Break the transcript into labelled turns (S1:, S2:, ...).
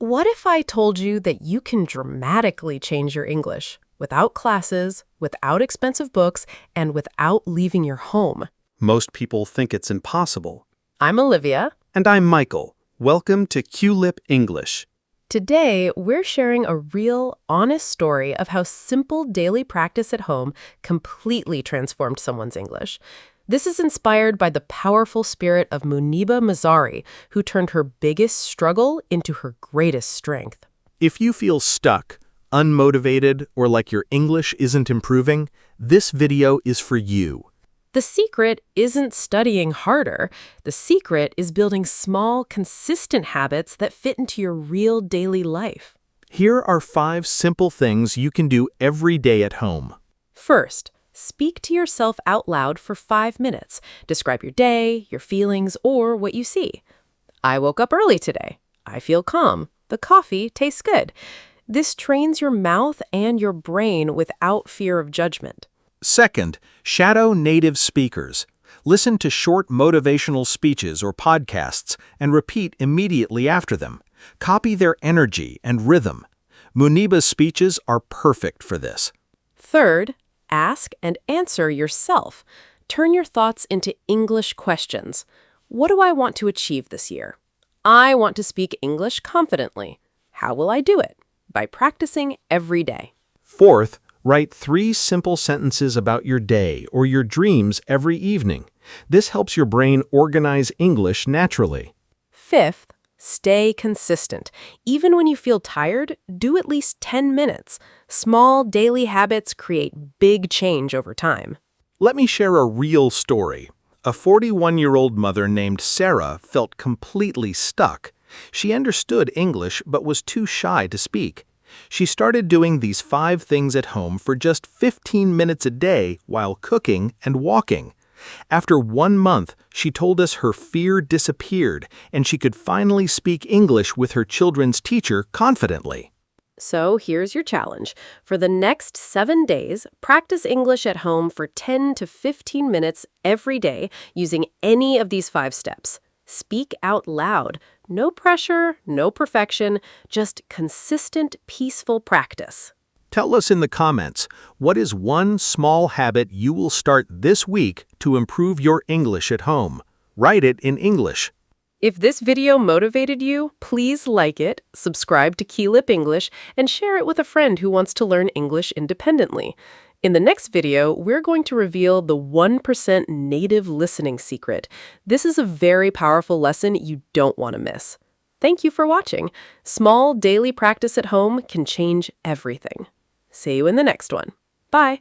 S1: What if I told you that you can dramatically change your English without classes, without expensive books, and without leaving your home?
S2: Most people think it's impossible.
S1: I'm Olivia.
S2: And I'm Michael. Welcome to Qlip English.
S1: Today, we're sharing a real, honest story of how simple daily practice at home completely transformed someone's English. This is inspired by the powerful spirit of Muniba Mazari, who turned her biggest struggle into her greatest strength.
S2: If you feel stuck, unmotivated, or like your English isn't improving, this video is for you.
S1: The secret isn't studying harder. The secret is building small, consistent habits that fit into your real daily life.
S2: Here are 5 simple things you can do every day at home.
S1: First, speak to yourself out loud for 5 minutes. Describe your day, your feelings, or what you see. I woke up early today. I feel calm. The coffee tastes good. This trains your mouth and your brain without fear of judgment.
S2: Second, shadow native speakers. Listen to short motivational speeches or podcasts and repeat immediately after them. Copy their energy and rhythm. Muniba's speeches are perfect for this.
S1: Third, ask and answer yourself. Turn your thoughts into English questions. What do I want to achieve this year? I want to speak English confidently. How will I do it? By practicing every day.
S2: Fourth, write 3 simple sentences about your day or your dreams every evening. This helps your brain organize English naturally.
S1: Fifth, stay consistent. Even when you feel tired, do at least 10 minutes. Small daily habits create big change over time.
S2: Let me share a real story. A 41-year-old mother named Sarah felt completely stuck. She understood English but was too shy to speak. She started doing these 5 things at home for just 15 minutes a day while cooking and walking. After 1 month, she told us her fear disappeared and she could finally speak English with her children's teacher confidently.
S1: So here's your challenge. For the next 7 days, practice English at home for 10 to 15 minutes every day using any of these 5 steps. Speak out loud. No pressure, no perfection, just consistent, peaceful practice.
S2: Tell us in the comments, what is one small habit you will start this week to improve your English at home? Write it in English.
S1: If this video motivated you, please like it, subscribe to Qlip English, and share it with a friend who wants to learn English independently. In the next video, we're going to reveal the 1% native listening secret. This is a very powerful lesson you don't want to miss. Thank you for watching. Small daily practice at home can change everything. See you in the next one. Bye.